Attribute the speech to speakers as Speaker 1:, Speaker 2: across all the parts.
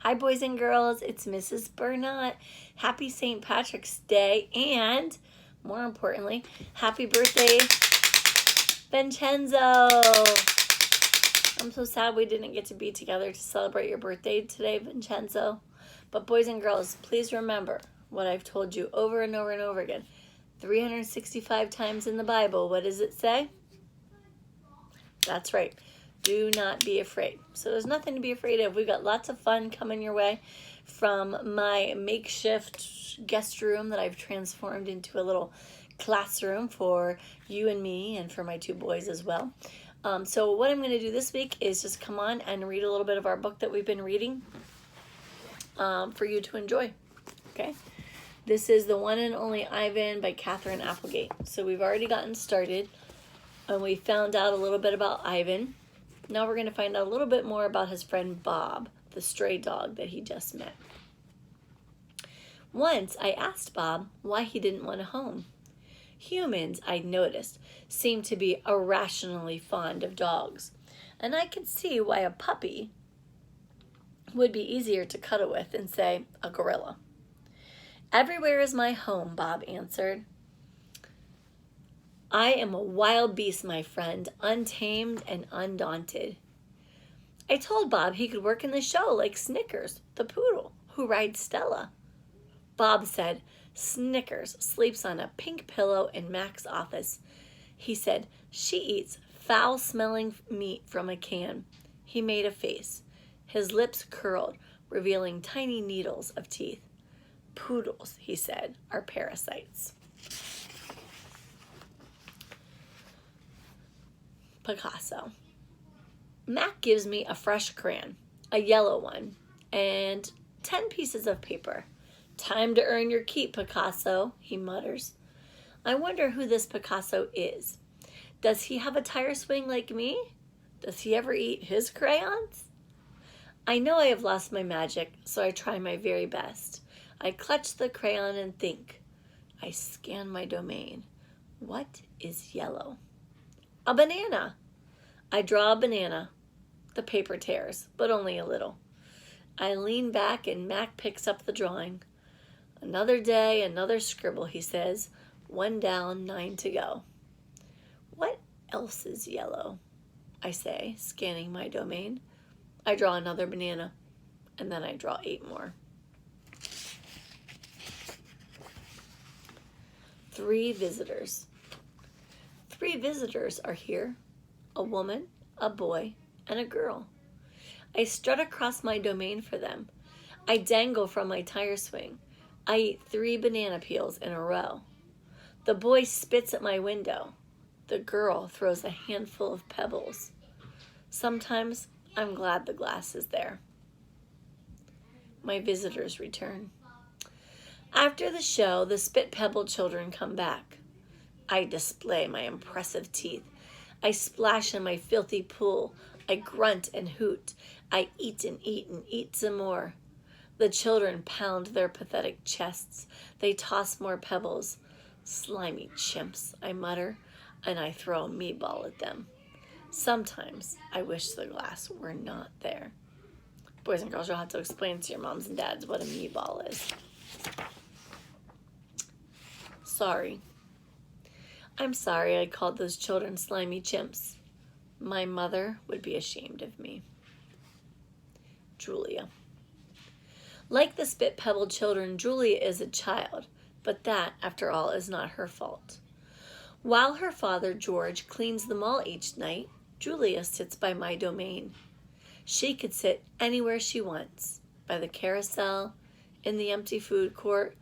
Speaker 1: Hi, boys and girls. It's Mrs. Burnett. Happy St. Patrick's Day, and more importantly, happy birthday, Vincenzo. I'm so sad we didn't get to be together to celebrate your birthday today, Vincenzo. But boys and girls, please remember what I've told you over and over and over again. 365 times in the Bible, what does it say? That's right. Do not be afraid. So there's nothing to be afraid of. We've got lots of fun coming your way from my makeshift guest room that I've transformed into a little classroom for you and me and for my two boys as well. So what I'm going to do this week is just come on and read a little bit of our book that we've been reading for you to enjoy. Okay? This is The One and Only Ivan by Catherine Applegate. So we've already gotten started and we found out a little bit about Ivan. Now we're going to find out a little bit more about his friend Bob, the stray dog that he just met. Once I asked Bob why he didn't want a home. Humans, I noticed, seem to be irrationally fond of dogs, and I could see why a puppy would be easier to cuddle with than, say, a gorilla. Everywhere is my home, Bob answered. I am a wild beast, my friend, untamed and undaunted. I told Bob he could work in the show like Snickers, the poodle, who rides Stella. Bob said, Snickers sleeps on a pink pillow in Mac's office. He said, she eats foul-smelling meat from a can. He made a face. His lips curled, revealing tiny needles of teeth. Poodles, he said, are parasites. Picasso. Mac gives me a fresh crayon, a yellow one, and 10 pieces of paper. Time to earn your keep, Picasso, he mutters. I wonder who this Picasso is. Does he have a tire swing like me? Does he ever eat his crayons? I know I have lost my magic, so I try my very best. I clutch the crayon and think. I scan my domain. What is yellow? A banana. I draw a banana. The paper tears, but only a little. I lean back and Mac picks up the drawing. Another day, another scribble, he says. 1 down, 9 to go. What else is yellow? I say, scanning my domain. I draw another banana, and then I draw 8 more. 3 visitors. 3 visitors are here. A woman, a boy, and a girl. I strut across my domain for them. I dangle from my tire swing. I eat 3 banana peels in a row. The boy spits at my window. The girl throws a handful of pebbles. Sometimes I'm glad the glass is there. My visitors return. After the show, the spit pebble children come back. I display my impressive teeth. I splash in my filthy pool. I grunt and hoot. I eat and eat and eat some more. The children pound their pathetic chests. They toss more pebbles. Slimy chimps, I mutter, and I throw a meatball at them. Sometimes I wish the glass were not there. Boys and girls, you'll have to explain to your moms and dads what a meatball is. Sorry. I'm sorry I called those children slimy chimps. My mother would be ashamed of me. Julia. Like the spit-pebbled children, Julia is a child, but that, after all, is not her fault. While her father, George, cleans the mall each night, Julia sits by my domain. She could sit anywhere she wants, by the carousel, in the empty food court,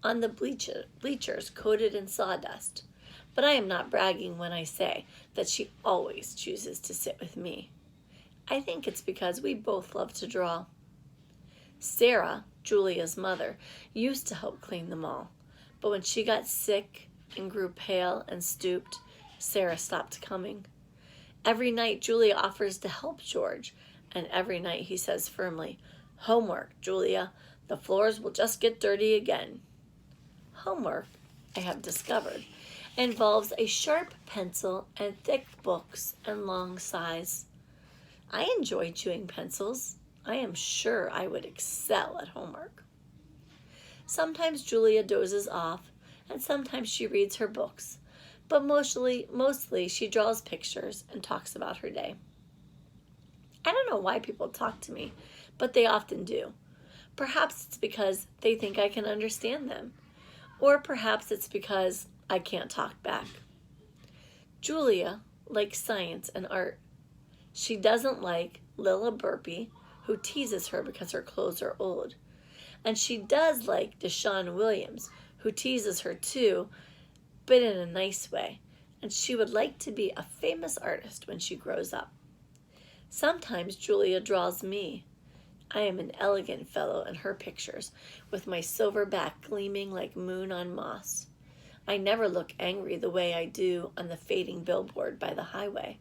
Speaker 1: on the bleachers coated in sawdust. But I am not bragging when I say that she always chooses to sit with me. I think it's because we both love to draw. Sarah, Julia's mother, used to help clean the mall, but when she got sick and grew pale and stooped, Sarah stopped coming. Every night Julia offers to help George, and every night he says firmly, Homework, Julia. The floors will just get dirty again. Homework, I have discovered, involves a sharp pencil and thick books and long sighs. I enjoy chewing pencils. I am sure I would excel at homework. Sometimes Julia dozes off, and sometimes she reads her books, but mostly she draws pictures and talks about her day. I don't know why people talk to me, but they often do. Perhaps it's because they think I can understand them, or perhaps it's because I can't talk back. Julia likes science and art. She doesn't like Lilla Burpee, who teases her because her clothes are old. And she does like Deshaun Williams, who teases her too, but in a nice way. And she would like to be a famous artist when she grows up. Sometimes Julia draws me. I am an elegant fellow in her pictures, with my silver back gleaming like moon on moss. I never look angry the way I do on the fading billboard by the highway.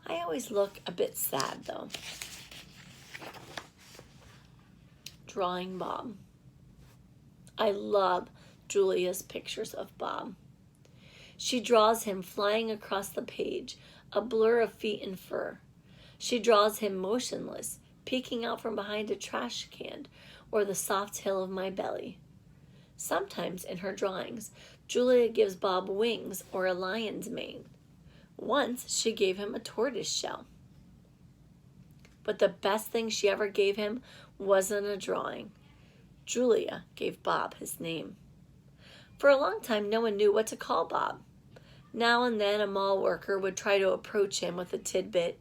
Speaker 1: I always look a bit sad, though. Drawing Bob. I love Julia's pictures of Bob. She draws him flying across the page, a blur of feet and fur. She draws him motionless, peeking out from behind a trash can or the soft hill of my belly. Sometimes in her drawings, Julia gives Bob wings or a lion's mane. Once she gave him a tortoise shell. But the best thing she ever gave him wasn't a drawing. Julia gave Bob his name. For a long time, no one knew what to call Bob. Now and then a mall worker would try to approach him with a tidbit.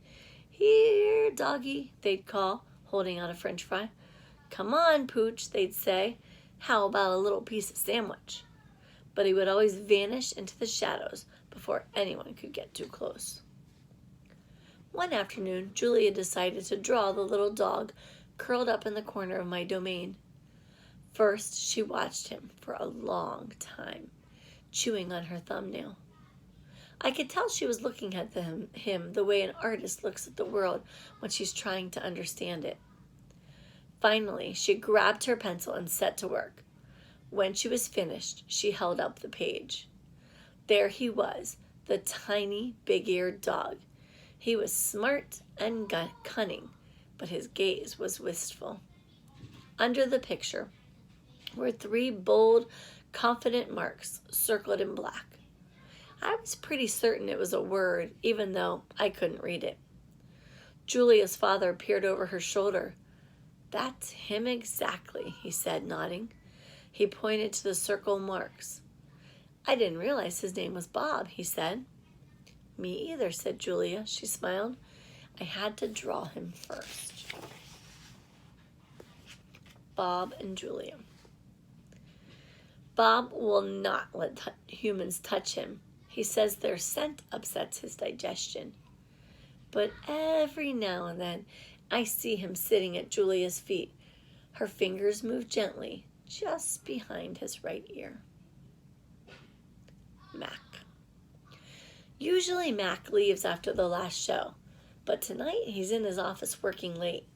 Speaker 1: "Here, doggy," they'd call, holding out a French fry. "Come on, Pooch," they'd say. "How about a little piece of sandwich?" But he would always vanish into the shadows before anyone could get too close. One afternoon, Julia decided to draw the little dog curled up in the corner of my domain. First, she watched him for a long time, chewing on her thumbnail. I could tell she was looking at him the way an artist looks at the world when she's trying to understand it. Finally, she grabbed her pencil and set to work. When she was finished, she held up the page. There he was, the tiny, big-eared dog. He was smart and cunning, but his gaze was wistful. Under the picture were 3 bold, confident marks circled in black. I was pretty certain it was a word, even though I couldn't read it. Julia's father peered over her shoulder. "That's him exactly," he said, nodding. He pointed to the circle marks. "I didn't realize his name was Bob," he said. "Me either," said Julia. She smiled. "I had to draw him first." Bob and Julia. Bob will not let humans touch him. He says their scent upsets his digestion. But every now and then, I see him sitting at Julia's feet. Her fingers move gently, just behind his right ear. Mac. Usually Mac leaves after the last show, but tonight he's in his office working late.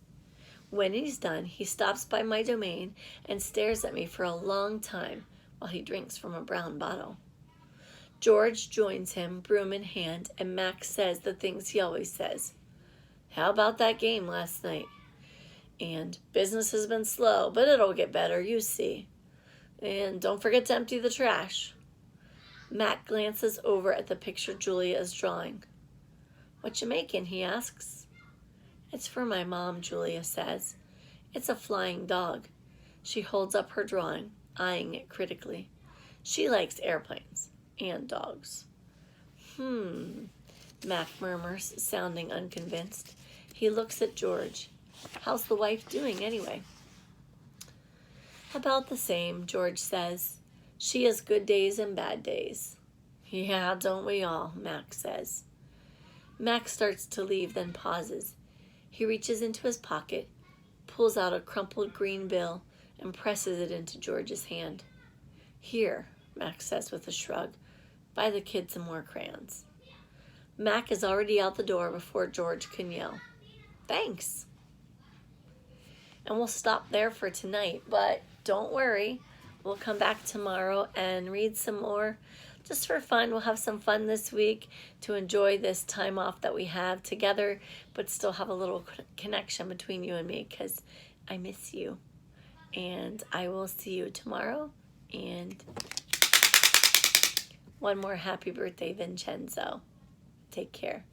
Speaker 1: When he's done, he stops by my domain and stares at me for a long time while he drinks from a brown bottle. George joins him, broom in hand, and Mac says the things he always says. "How about that game last night?" And "Business has been slow, but it'll get better, you see." And "Don't forget to empty the trash." Mac glances over at the picture Julia is drawing. "What you making?" he asks. "It's for my mom," Julia says. "It's a flying dog." She holds up her drawing, eyeing it critically. She likes airplanes and dogs. Mac murmurs, sounding unconvinced. He looks at George. "How's the wife doing anyway?" "About the same," George says. "She has good days and bad days." "Yeah, don't we all?" Mac says. Mac starts to leave, then pauses. He reaches into his pocket, pulls out a crumpled green bill, and presses it into George's hand. "Here," Mac says with a shrug. "Buy the kid some more crayons." Mac is already out the door before George can yell, "Thanks." And we'll stop there for tonight, but don't worry. We'll come back tomorrow and read some more just for fun. We'll have some fun this week to enjoy this time off that we have together, but still have a little connection between you and me, because I miss you. And I will see you tomorrow. And one more happy birthday, Vincenzo. Take care.